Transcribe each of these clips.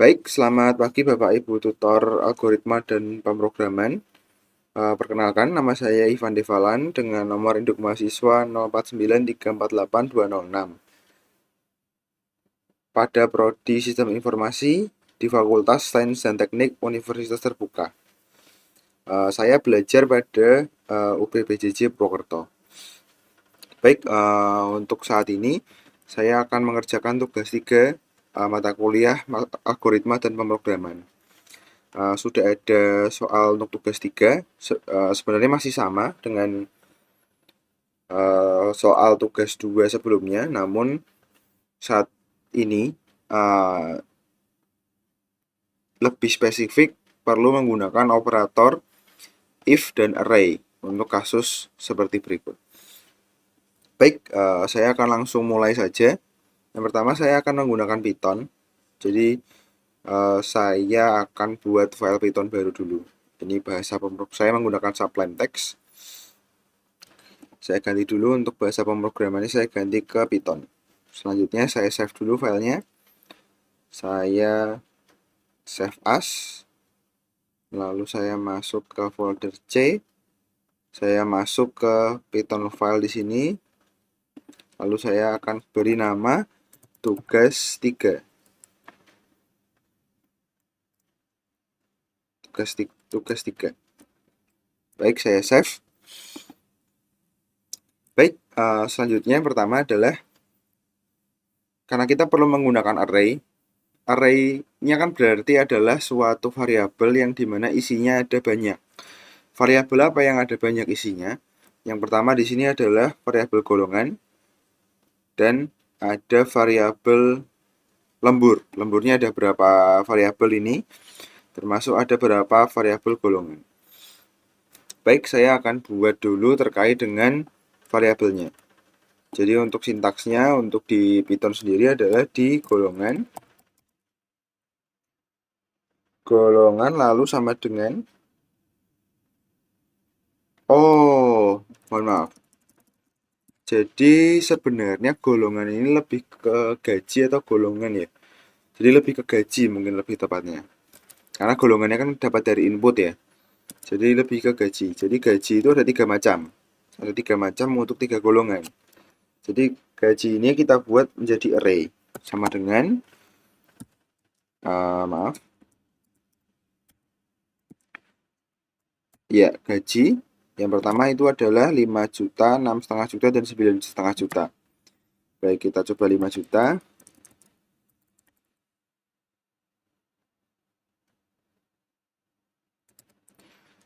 Baik, selamat pagi Bapak Ibu tutor algoritma dan pemrograman. Perkenalkan, nama saya Ivan Devalan dengan nomor induk mahasiswa 0493482006 pada Prodi Sistem Informasi di Fakultas Sains dan Teknik Universitas Terbuka. Saya belajar pada UPBJJ Purwokerto. Baik, untuk saat ini saya akan mengerjakan tugas 3 mata kuliah algoritma dan pemrograman. Sudah ada soal untuk tugas 3, sebenarnya masih sama dengan soal tugas 2 sebelumnya, namun saat ini lebih spesifik perlu menggunakan operator if dan array untuk kasus seperti berikut. Baik, saya akan langsung mulai saja. Yang pertama saya akan menggunakan Python. Jadi saya akan buat file Python baru dulu. Ini bahasa pemrograman, saya menggunakan Sublime Text. Saya ganti dulu untuk bahasa pemrogramannya, saya ganti ke Python. Selanjutnya saya save dulu filenya. Saya save as. Lalu saya masuk ke folder C. Saya masuk ke Python file di sini. Lalu saya akan beri nama tugas 3. Tugas 3. Baik, saya save. Baik, selanjutnya yang pertama adalah karena kita perlu menggunakan array. Array-nya kan berarti adalah suatu variabel yang dimana isinya ada banyak. Variabel apa yang ada banyak isinya? Yang pertama di sini adalah variabel golongan dan ada variabel lembur. Lemburnya ada berapa variabel ini? Termasuk ada berapa variabel golongan. Baik, saya akan buat dulu terkait dengan variabelnya. Jadi untuk sintaksnya untuk di Python sendiri adalah di golongan lalu sama dengan mohon maaf. Jadi sebenarnya golongan ini lebih ke gaji atau golongan ya. Jadi lebih ke gaji mungkin lebih tepatnya. Karena golongannya kan dapat dari input ya. Jadi lebih ke gaji. Jadi gaji itu ada 3 macam. Ada 3 macam untuk 3 golongan. Jadi gaji ini kita buat menjadi array. Sama dengan maaf. Ya, gaji yang pertama itu adalah 5 juta, 6,5 juta, dan 9,5 juta. Baik, kita coba 5 juta.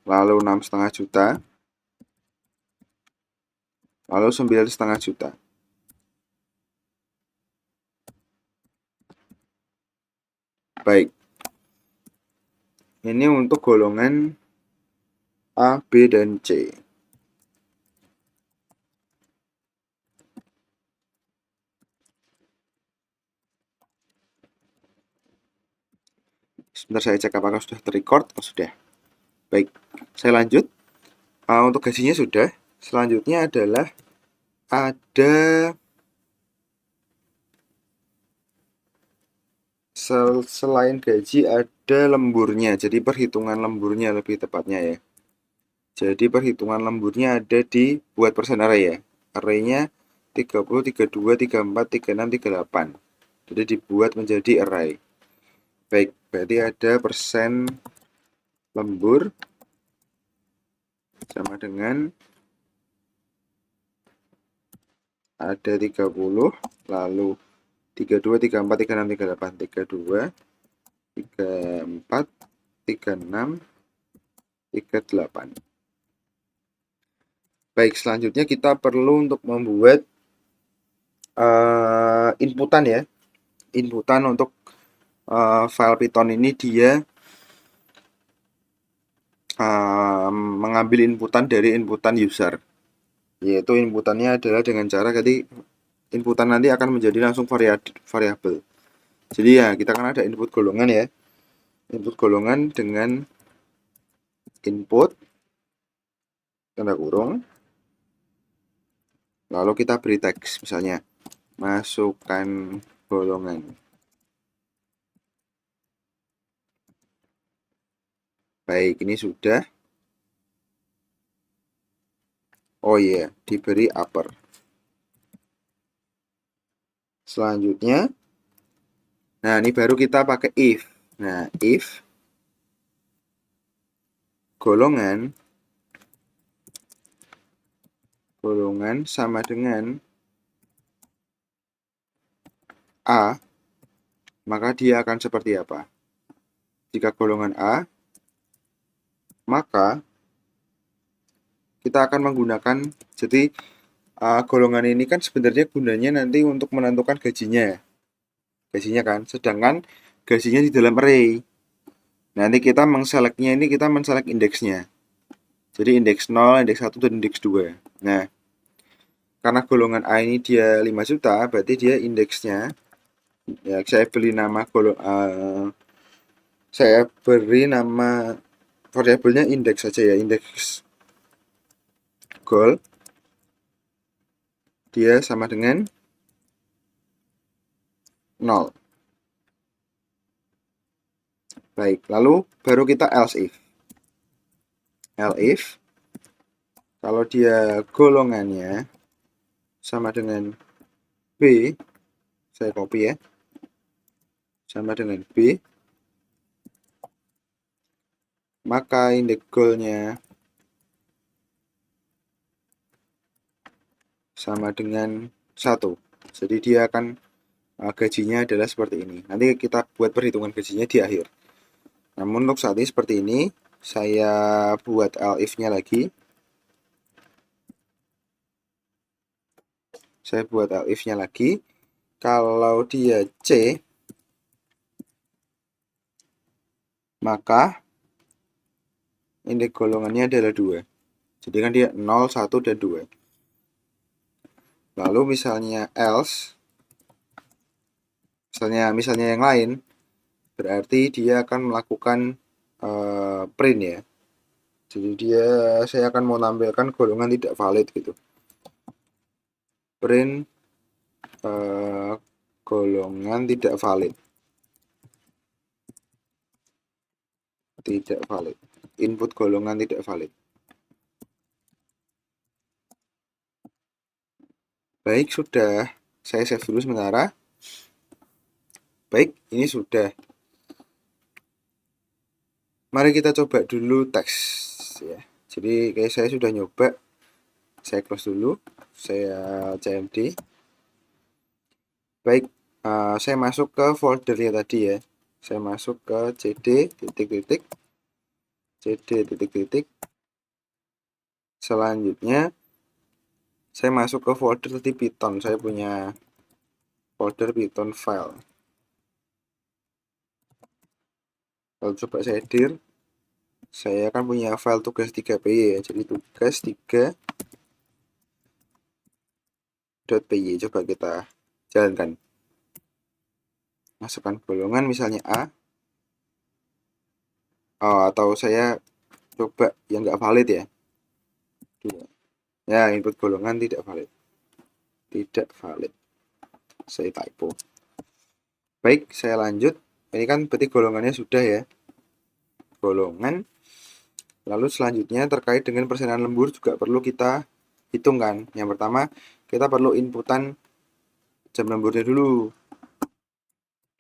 Lalu 6,5 juta. Lalu 9,5 juta. Baik. Ini untuk golongan A, B, dan C. Sebentar saya cek apakah sudah terrecord. Oh, sudah. Baik, saya lanjut. Untuk gajinya sudah. Selanjutnya adalah ada selain gaji ada lemburnya. Jadi perhitungan lemburnya lebih tepatnya ya. Jadi perhitungan lemburnya ada di buat persen array ya. Arraynya 30, 32, 34, 36, 38. Jadi dibuat menjadi array. Baik, berarti ada persen lembur sama dengan ada 30, lalu 32, 34, 36, 38, 32, 34, 36, 38. Baik, selanjutnya kita perlu untuk membuat inputan ya. Inputan untuk file Python ini dia mengambil inputan dari inputan user. Yaitu inputannya adalah dengan cara tadi inputan nanti akan menjadi langsung variabel. Jadi ya, kita kan ada input golongan ya. Input golongan dengan input tanda kurung. Lalu kita beri teks misalnya masukkan golongan. Baik, ini sudah. Oh iya, diberi upper. Selanjutnya, nah ini baru kita pakai if. Nah, if golongan sama dengan A, maka dia akan seperti apa? Jika golongan A, maka kita akan menggunakan, jadi golongan ini kan sebenarnya gunanya nanti untuk menentukan gajinya. Gajinya kan, sedangkan gajinya di dalam array. Nanti kita mengseleknya ini kita menselek indeksnya. Jadi indeks 0, indeks 1, dan indeks 2. Nah, karena golongan A ini dia 5 juta, berarti dia indeksnya, ya saya beri nama variabelnya indeks saja ya, indeks goal, dia sama dengan 0. Baik, lalu baru kita else if. Else if, kalau dia golongannya sama dengan B, saya copy ya, sama dengan B, maka indeks goalnya sama dengan 1. Jadi dia akan gajinya adalah seperti ini. Nanti kita buat perhitungan gajinya di akhir. Namun untuk saat ini seperti ini, saya buat else if-nya lagi. Saya buat else if-nya lagi. Kalau dia C, maka indeks golongannya adalah 2. Jadi kan dia 0, 1, dan 2. Lalu misalnya else, misalnya yang lain, berarti dia akan melakukan print ya. Jadi saya akan mau tampilkan golongan tidak valid gitu. Print golongan tidak valid. Tidak valid. Input golongan tidak valid. Baik, sudah. Saya save dulu sementara. Baik, ini sudah. Mari kita coba dulu teks ya. Jadi kayak saya sudah nyoba. Saya close dulu. Saya cmd. Baik, saya masuk ke foldernya tadi ya. Saya masuk ke cd titik-titik. cd titik-titik. Selanjutnya saya masuk ke folder tadi Python. Saya punya folder Python file. Lalu coba saya dir. Saya akan punya file tugas 3py ya. Jadi tugas 3.py. Coba kita jalankan. Masukkan golongan misalnya A. Atau saya coba yang nggak valid ya. Ya, input golongan tidak valid. Tidak valid. Saya typo. Baik, saya lanjut. Ini kan berarti golongannya sudah ya. Golongan. Lalu selanjutnya terkait dengan persenan lembur juga perlu kita hitungkan. Yang pertama, kita perlu inputan jam lemburnya dulu.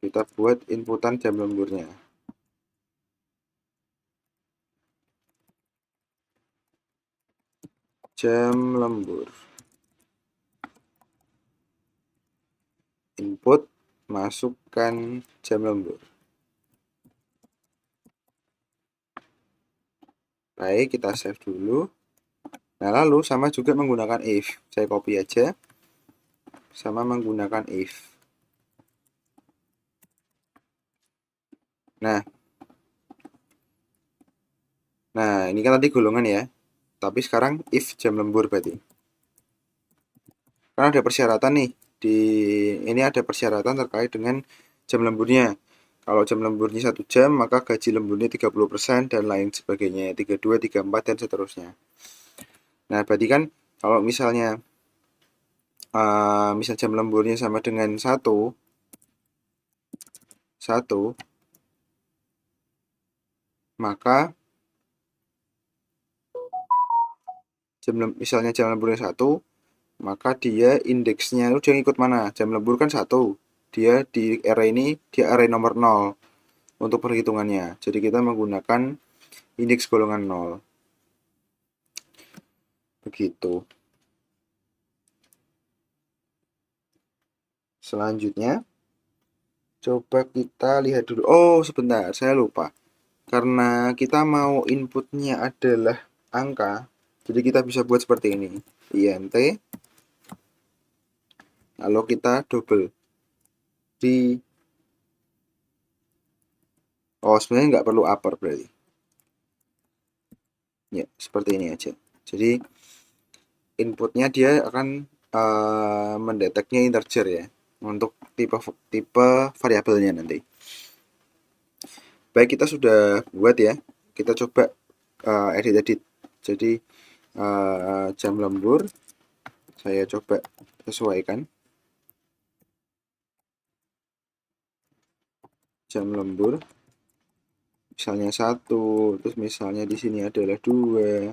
Kita buat inputan jam lemburnya. Jam lembur. Input, masukkan jam lembur. Baik, kita save dulu. Nah, lalu sama juga menggunakan if. Saya copy aja. Sama menggunakan if. Nah, ini kan tadi golongan ya. Tapi sekarang if jam lembur berarti. Karena ada persyaratan nih. Ini ada persyaratan terkait dengan jam lemburnya. Kalau jam lemburnya 1 jam, maka gaji lemburnya 30% dan lain sebagainya. 32, 34, dan seterusnya. Nah, berarti kan kalau misalnya misal jam lemburnya sama dengan 1, maka misalnya jam lemburnya 1, maka dia indeksnya itu dia ikut mana? Jam lembur kan 1. Dia di array ini dia array nomor 0 untuk perhitungannya. Jadi kita menggunakan indeks golongan 0. Begitu. Selanjutnya coba kita lihat dulu. Oh, sebentar, saya lupa. Karena kita mau inputnya adalah angka, jadi kita bisa buat seperti ini. int, lalu kita double di, oh sebenarnya nggak perlu upper berarti. Ya, seperti ini aja. Jadi inputnya dia akan mendeteknya integer ya, untuk tipe variabelnya nanti. Baik, kita sudah buat ya. Kita coba edit. Jadi jam lembur saya coba sesuaikan. Jam lembur misalnya 1, terus misalnya di sini adalah 2,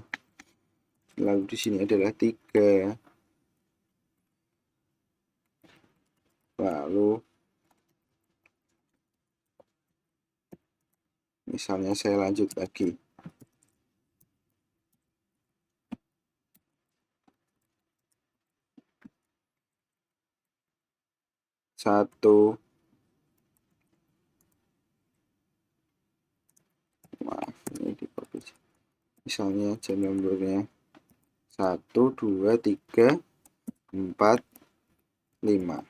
lalu di sini adalah 3, lalu misalnya saya lanjut lagi. Satu, maaf ini di copy. Misalnya jam lemburnya 1, 2, 3, 4, 5.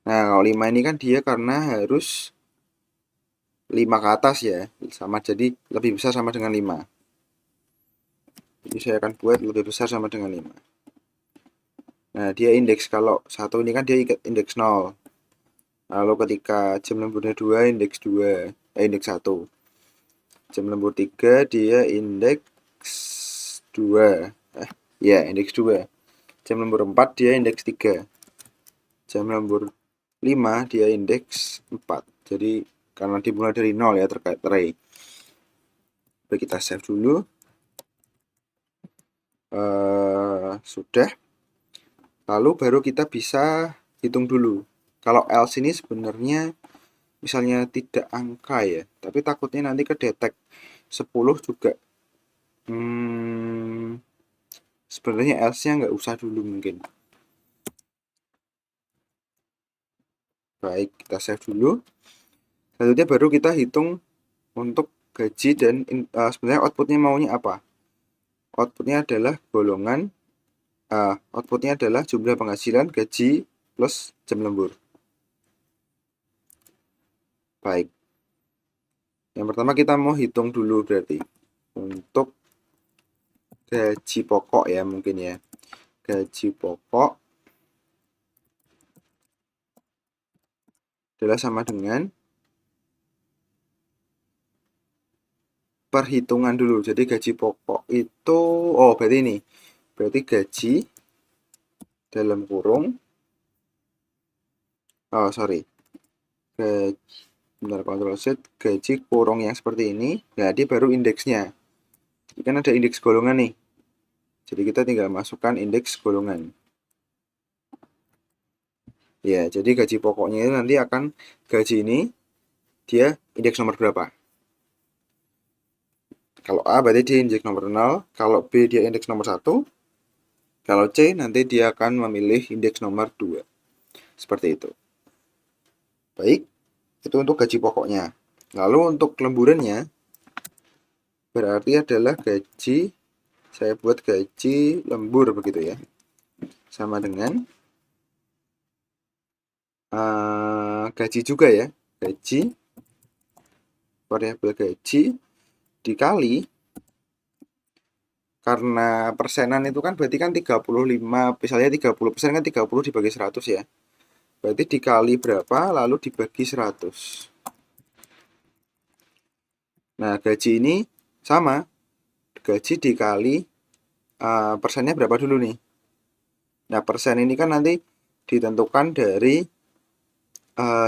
Nah, kalau 5 ini kan dia karena harus 5 ke atas ya, sama, jadi lebih besar sama dengan 5. Jadi saya akan buat lebih besar sama dengan 5. Nah, dia indeks kalau 1 ini kan dia indeks 0. Lalu ketika jam lemburnya 2, indeks 2, indeks 1. Jam lembur 3 dia indeks 2. Ya, indeks 2. Jam lembur 4 dia indeks 3. Jam lembur 5 dia indeks 4. Jadi karena dimulai dari 0 ya terkait array. Baik, kita save dulu. Sudah. Lalu baru kita bisa hitung dulu. Kalau else ini sebenarnya misalnya tidak angka ya, tapi takutnya nanti kedetek 10 juga. Sebenarnya else-nya nggak usah dulu mungkin. Baik, kita save dulu. Selanjutnya baru kita hitung untuk gaji dan sebenarnya outputnya maunya apa? Outputnya adalah golongan, outputnya adalah jumlah penghasilan gaji plus jam lembur. Baik. Yang pertama kita mau hitung dulu berarti untuk gaji pokok ya mungkin ya. Gaji pokok adalah sama dengan perhitungan dulu. Jadi gaji pokok itu, oh berarti ini. Berarti gaji dalam kurung, oh sorry. Gaji, bentar, Ctrl Z, gaji kurung yang seperti ini. Nah, dia baru indeksnya. Ini kan ada indeks golongan nih. Jadi kita tinggal masukkan indeks golongan. Ya, jadi gaji pokoknya itu nanti akan gaji ini dia indeks nomor berapa? Kalau A berarti dia indeks nomor 0, kalau B dia indeks nomor 1, kalau C nanti dia akan memilih indeks nomor 2. Seperti itu. Baik, itu untuk gaji pokoknya. Lalu untuk lemburannya berarti adalah gaji, saya buat gaji lembur begitu ya. Sama dengan gaji juga ya. Gaji, variabel gaji dikali, karena persenan itu kan berarti kan 35, misalnya 30% kan 30 dibagi 100 ya. Berarti dikali berapa, lalu dibagi 100. Nah, gaji ini sama. Gaji dikali persennya berapa dulu nih. Nah, persen ini kan nanti ditentukan dari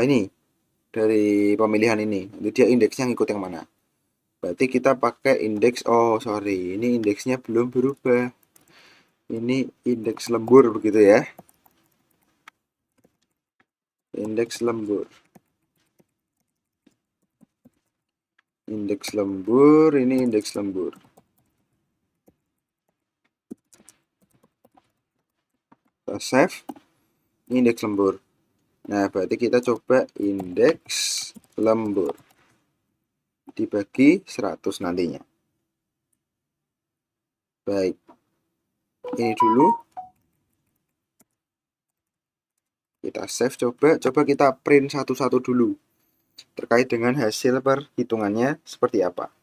ini, dari pemilihan ini. Jadi dia indeksnya ngikut yang mana. Berarti kita pakai indeks, oh sorry, ini indeksnya belum berubah. Ini indeks lembur begitu ya. Indeks lembur. Indeks lembur, ini indeks lembur. Kita save. Ini indeks lembur. Nah, berarti kita coba indeks lembur. Dibagi 100 nantinya. Baik. Ini dulu. Kita save coba kita print satu-satu dulu. Terkait dengan hasil perhitungannya seperti apa.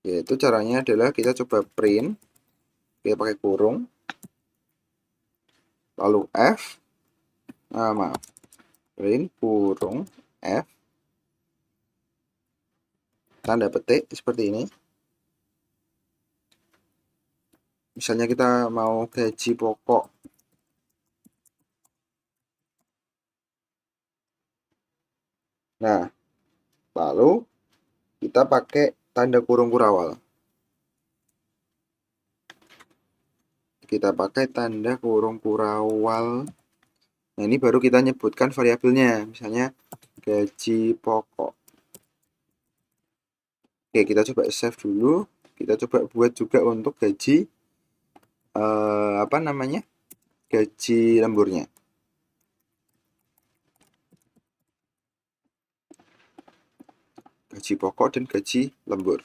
Yaitu caranya adalah kita coba print. Kita pakai kurung. Lalu F. Maaf. Print kurung F. Tanda petik seperti ini. Misalnya kita mau gaji pokok. Nah, lalu kita pakai tanda kurung kurawal. Kita pakai tanda kurung kurawal. Nah, ini baru kita nyebutkan variabelnya. Misalnya gaji pokok. Oke, kita coba save dulu. Kita coba buat juga untuk gaji apa namanya? Gaji lemburnya. Gaji pokok dan gaji lembur.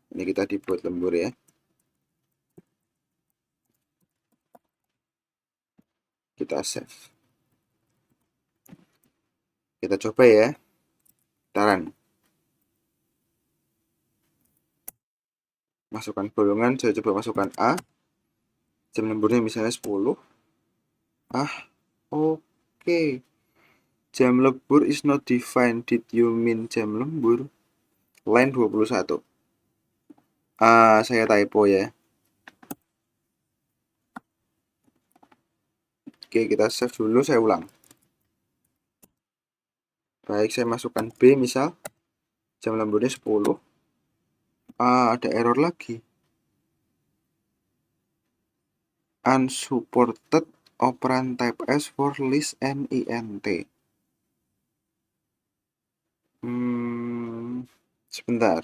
Ini kita dibuat lembur ya. Kita save. Kita coba ya. Taran. Masukkan golongan, saya coba masukkan A. Jam lemburnya misalnya 10. Oke. Jam lembur is not defined. Did you mean jam lembur? Line 21. Saya typo ya. Oke, kita save dulu, saya ulang. Baik, saya masukkan B misal. Jam lemburnya 10. Ada error lagi. Unsupported operand type S for list and int. Sebentar.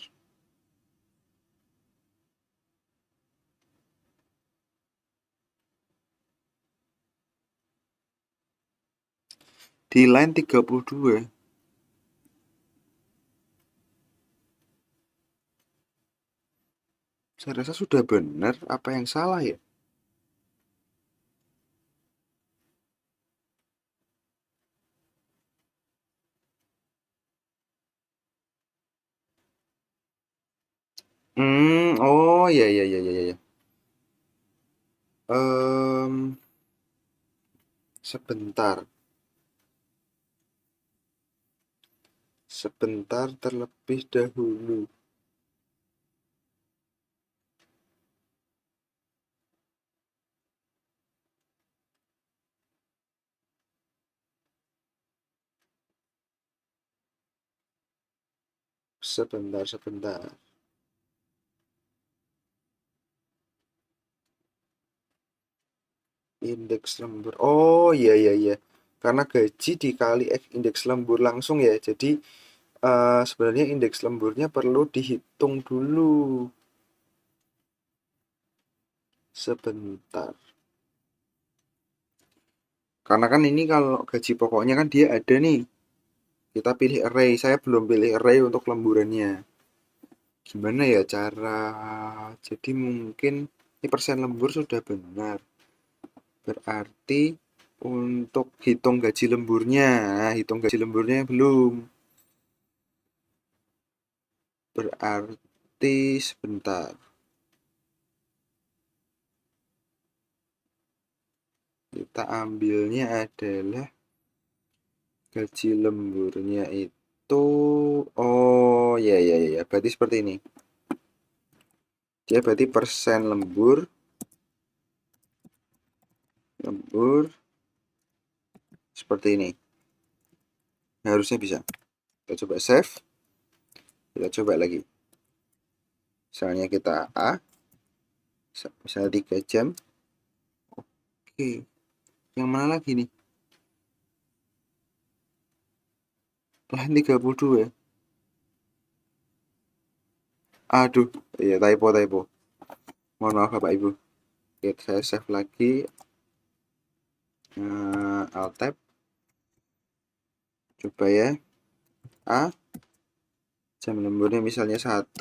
Di line 32. Saya rasa sudah benar, apa yang salah ya? Oh ya ya ya ya ya. Sebentar. Sebentar terlebih dahulu. Sebentar. Indeks lembur. Oh iya iya iya. Karena gaji dikali X indeks lembur langsung ya. Jadi sebenarnya indeks lemburnya perlu dihitung dulu. Sebentar. Karena kan ini kalau gaji pokoknya kan dia ada nih. Kita pilih array. Saya belum pilih array untuk lemburannya. Gimana ya cara? Jadi mungkin ini persen lembur sudah benar. Berarti untuk hitung gaji lemburnya. Nah, hitung gaji lemburnya belum. Berarti sebentar. Kita ambilnya adalah gaji lemburnya itu. Oh ya ya ya. Berarti seperti ini. Dia berarti persen lembur. Lembur. Seperti ini. Harusnya bisa. Kita coba save. Kita coba lagi. Misalnya kita A, misalnya 3 jam. Oke, yang mana lagi nih? Lain 32. Aduh, iya typo. Mohon maaf Bapak Ibu. Oke, saya save lagi. Alt tab. Coba ya. A, jam lemburnya misalnya 1.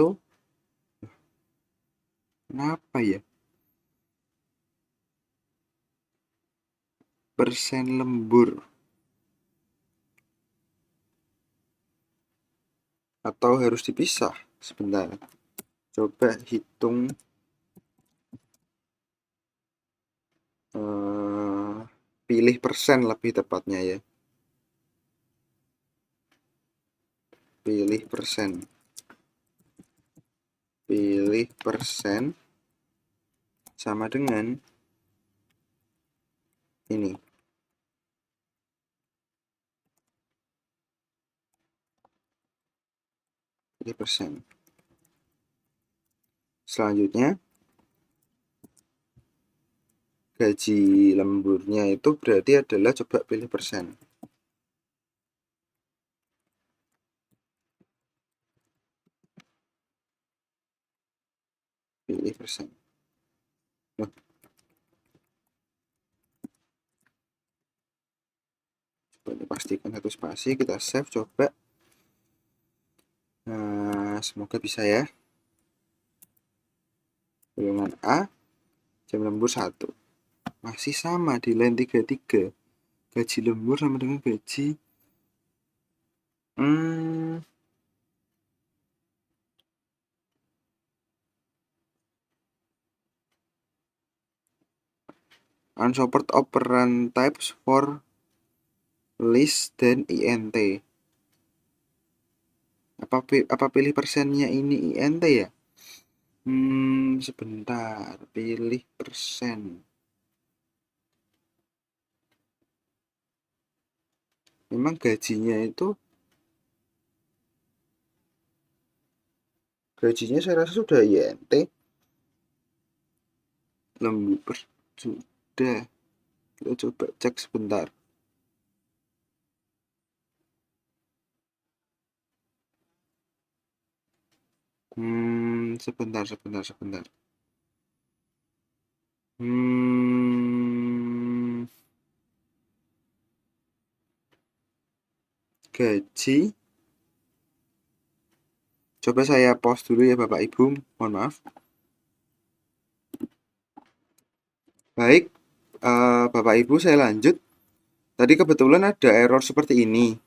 Kenapa ya? Persen lembur. Atau harus dipisah? Sebentar. Coba hitung. Pilih persen lebih tepatnya ya. Pilih persen. Pilih persen sama dengan ini. Pilih persen. Selanjutnya, gaji lemburnya itu berarti adalah, coba pilih persen. Pilih persen. Nah, coba dipastikan satu spasi, kita save, coba. Nah, semoga bisa ya. Golongan A, jam lembur 1. Masih sama di line 33. Gaji lembur sama dengan gaji unsupport operand types for list dan int. Apa pilih persennya ini int ya? Sebentar, pilih persen. Memang gajinya saya rasa sudah int. Lembur sudah. Kita coba cek sebentar. Sebentar. Gaji. Coba saya pause dulu ya Bapak Ibu, mohon maaf. Baik, Bapak Ibu saya lanjut. Tadi kebetulan ada error seperti ini.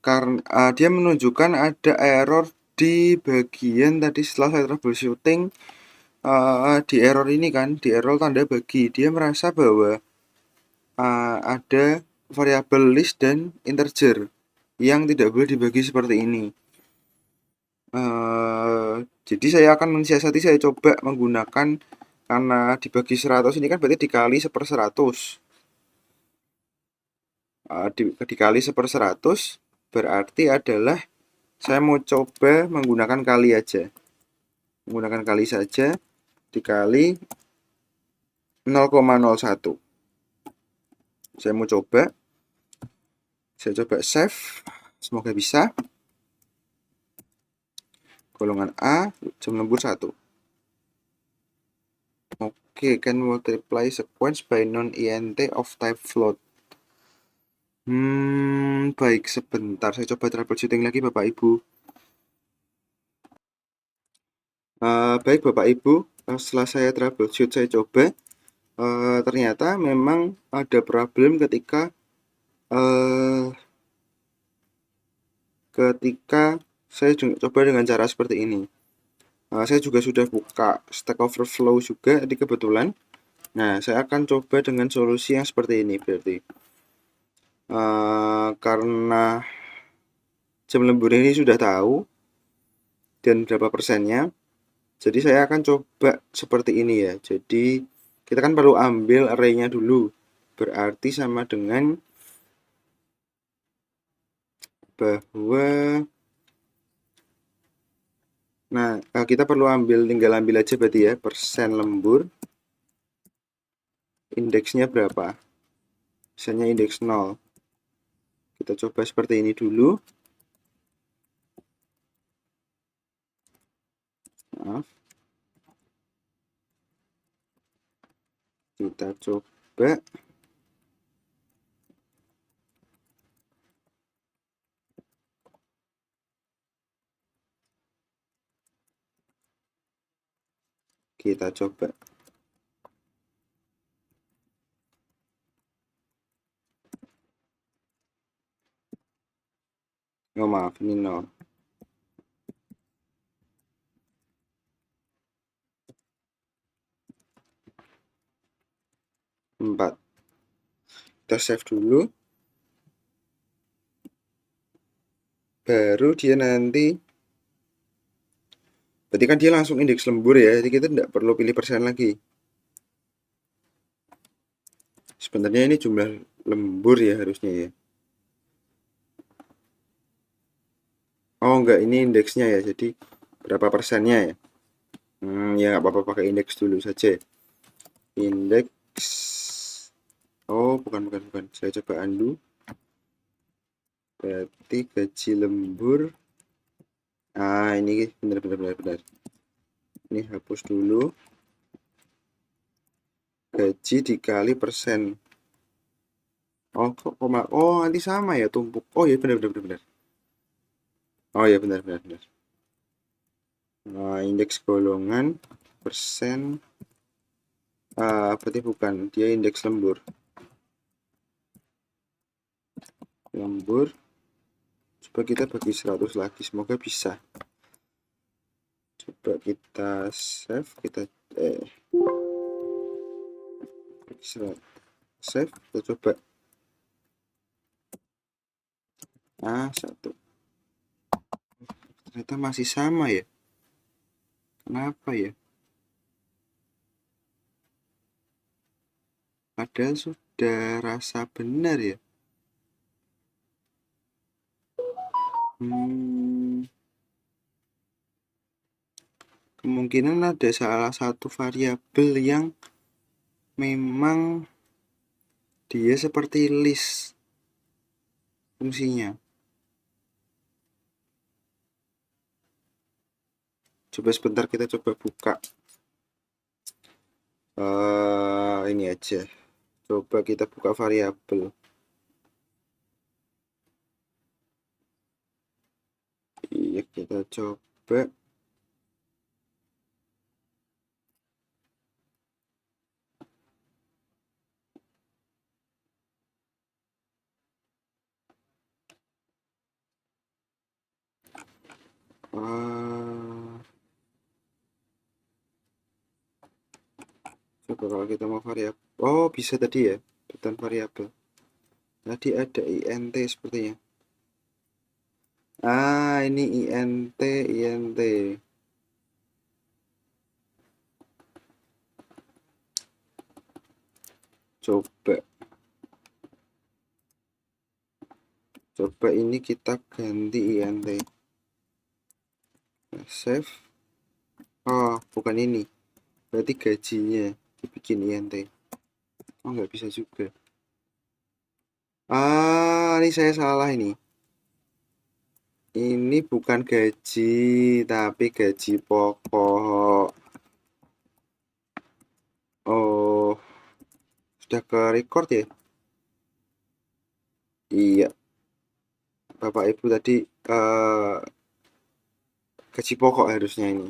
Karena dia menunjukkan ada error di bagian tadi setelah saya troubleshooting. Di error ini kan, di error tanda bagi, dia merasa bahwa ada variabel list dan integer yang tidak boleh dibagi seperti ini. Jadi saya akan mensiasati, saya coba menggunakan, karena dibagi 100 ini kan berarti dikali 1/100. Dikali 1/100 berarti adalah saya mau coba menggunakan kali aja. Menggunakan kali saja, dikali 0,01. Saya mau coba. Saya coba save. Semoga bisa. Golongan A, jam lembur 1. Oke, can multiply sequence by non-int of type float. Baik, sebentar. Saya coba troubleshooting lagi Bapak Ibu. Baik Bapak Ibu, setelah saya troubleshoot, saya coba. Ternyata memang ada problem ketika saya coba dengan cara seperti ini. Saya juga sudah buka Stack Overflow juga di kebetulan. Nah, saya akan coba dengan solusi yang seperti ini berarti. Karena jam lembur ini sudah tahu dan berapa persennya, jadi saya akan coba seperti ini ya. Jadi kita kan perlu ambil array-nya dulu. Berarti sama dengan bahwa Nah, kita perlu tinggal ambil aja berarti ya, persen lembur, indeksnya berapa? Misalnya indeks 0. Kita coba seperti ini dulu. Maaf. Kita coba. Kita coba. Oh maaf, ini 0. 4. Kita save dulu. Baru dia nanti. Berarti kan dia langsung indeks lembur ya. Jadi kita tidak perlu pilih persen lagi. Sebenarnya ini jumlah lembur ya harusnya ya. Oh enggak, ini indeksnya ya. Jadi berapa persennya ya? Ya nggak apa-apa, pakai indeks dulu saja. Indeks. Oh bukan. Saya coba undo. Berarti gaji lembur. Ini benar. Ini hapus dulu. Gaji dikali persen. Oh kok koma? Oh nanti sama ya, tumpuk. Oh ya benar. Oh ya benar. Nah, indeks golongan persen. Berarti bukan, dia indeks lembur. Coba kita bagi 100 lagi, semoga bisa. Coba kita save, kita save, kita coba. 1. Ternyata masih sama ya. Kenapa ya? Padahal sudah rasa benar ya. Kemungkinan ada salah satu variabel yang memang dia seperti list fungsinya. Coba sebentar, kita coba buka ini aja. Coba kita buka variabel. Iya, kita coba. Coba kalau kita mau variabel. Oh, bisa tadi ya, return variabel. Tadi ada int sepertinya. Ini int. Coba ini kita ganti int. Save. Oh, bukan ini. Berarti gajinya dibikin int. Oh, nggak bisa juga. Ini saya salah ini. Ini bukan gaji, tapi gaji pokok. Oh, sudah ke record ya? Iya, Bapak Ibu tadi gaji pokok harusnya ini.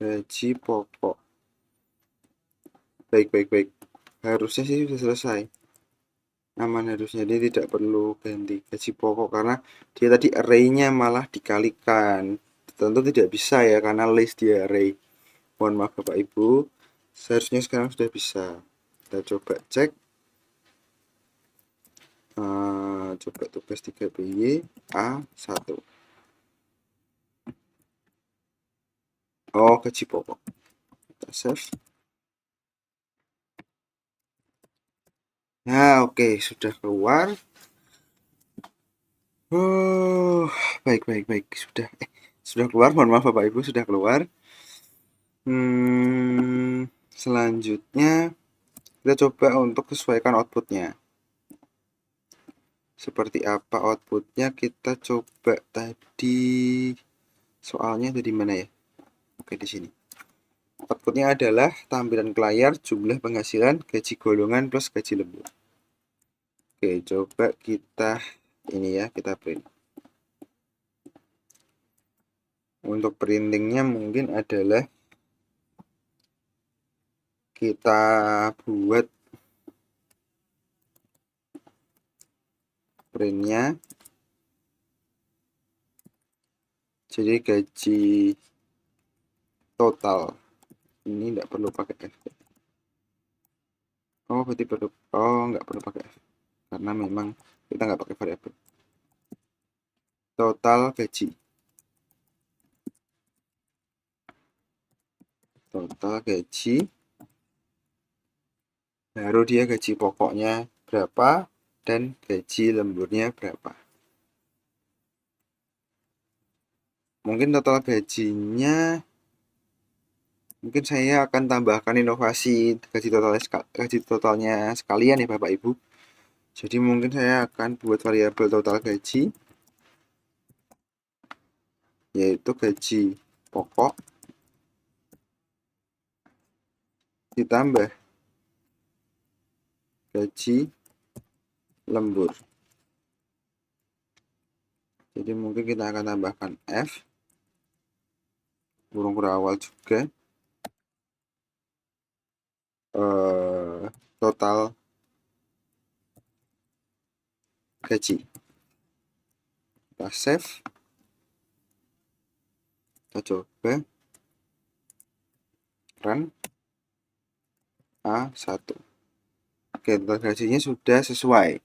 Gaji pokok. Baik. Harusnya sih sudah selesai. Aman harusnya, dia tidak perlu ganti gaji pokok karena dia tadi array-nya malah dikalikan. Tentu tidak bisa ya karena list dia array. Mohon maaf Bapak Ibu. Seharusnya sekarang sudah bisa. Kita coba cek. Coba tugas 3PY A1. Oh, gaji pokok. Kita save. Nah, oke, sudah keluar. Baik. Sudah. Sudah keluar, mohon maaf Bapak Ibu, sudah keluar. Selanjutnya kita coba untuk sesuaikan outputnya. Seperti apa outputnya, kita coba tadi. Soalnya ada di mana ya? Oke, di sini. Outputnya adalah tampilan ke layar, jumlah penghasilan, gaji golongan plus gaji lembur. Oke, coba kita ini ya, kita print. Untuk printingnya mungkin adalah kita buat printnya jadi gaji total. Ini nggak perlu pakai F. Oh, berarti perlu. Oh, nggak perlu pakai F. Karena memang kita nggak pakai variabel. Total gaji. Total gaji. Baru dia gaji pokoknya berapa dan gaji lemburnya berapa. Mungkin total gajinya, mungkin saya akan tambahkan inovasi gaji totalnya sekalian ya Bapak Ibu. Jadi mungkin saya akan buat variabel total gaji, yaitu gaji pokok ditambah gaji lembur. Jadi mungkin kita akan tambahkan F, kurung awal juga, total gaji. Kita save, kita coba run A1. Oke, total gajinya sudah sesuai.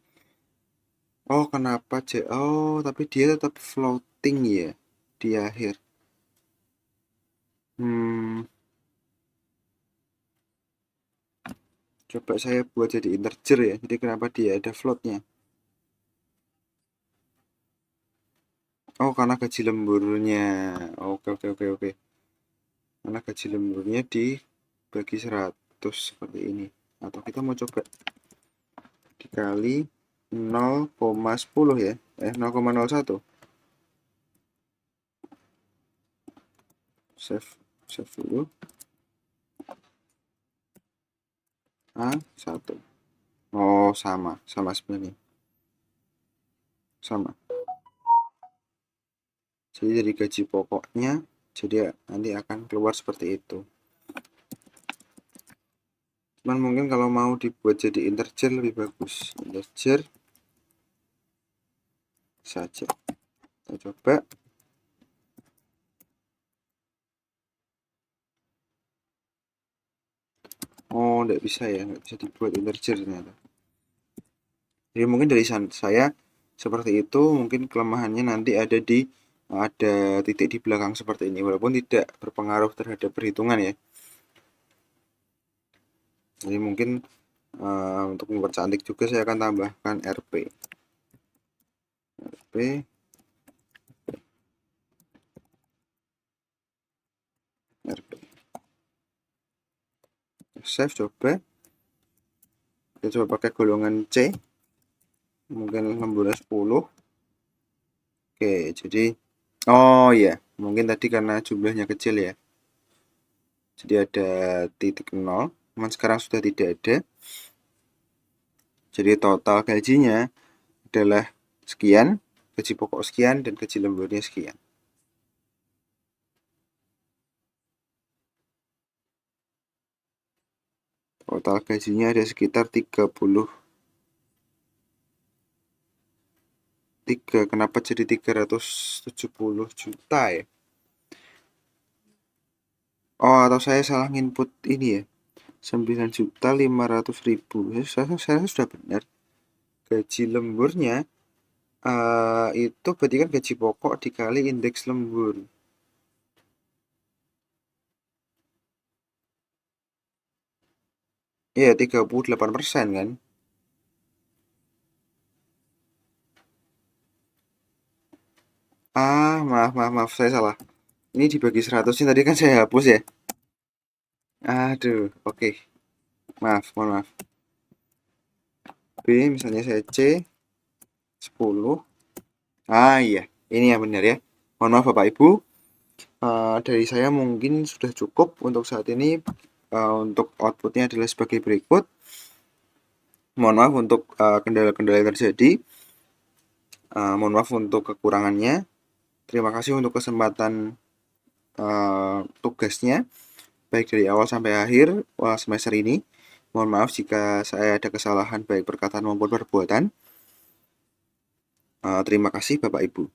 Oh, kenapa tapi dia tetap floating ya di akhir. Coba saya buat jadi integer ya. Jadi kenapa dia ada floatnya? Oh, karena gaji lemburnya. Oke. Karena gaji lemburnya dibagi 100 seperti ini. Atau kita mau coba dikali 0,10 ya. 0,01. Save dulu. A1. Oh, sama sebenarnya. Sama. Jadi dari gaji pokoknya, jadi nanti akan keluar seperti itu. Cuman mungkin kalau mau dibuat jadi integer lebih bagus. Integer saja. Kita coba. Oh, tidak bisa ya, nggak bisa dibuat integer ternyata. Jadi mungkin dari saya seperti itu. Mungkin kelemahannya nanti ada titik di belakang seperti ini, walaupun tidak berpengaruh terhadap perhitungan ya. Jadi mungkin untuk mempercantik juga saya akan tambahkan RP. Save coba. Kita coba pakai golongan C. Mungkin lemburnya 10. Oke, jadi oh ya, mungkin tadi karena jumlahnya kecil ya. Jadi ada titik 0, cuman sekarang sudah tidak ada. Jadi total gajinya adalah sekian, gaji pokok sekian, dan gaji lemburnya sekian. Total gajinya ada sekitar 33. Kenapa jadi 370 juta ya? Oh, atau saya salah input ini ya. 9.500.000. Saya sudah benar. Gaji lemburnya itu berarti kan gaji pokok dikali indeks lembur. Iya, 38% kan? Maaf, saya salah. Ini dibagi 100 ini tadi kan saya hapus ya. Aduh, oke. Maaf, mohon maaf. B misalnya saya C 10. Ah iya, ini yang benar ya. Mohon maaf Bapak Ibu. Dari saya mungkin sudah cukup untuk saat ini. Untuk outputnya adalah sebagai berikut. Mohon maaf untuk kendala-kendala yang terjadi. Mohon maaf untuk kekurangannya. Terima kasih untuk kesempatan tugasnya, baik dari awal sampai akhir semester ini. Mohon maaf jika saya ada kesalahan baik perkataan maupun perbuatan. Terima kasih Bapak Ibu.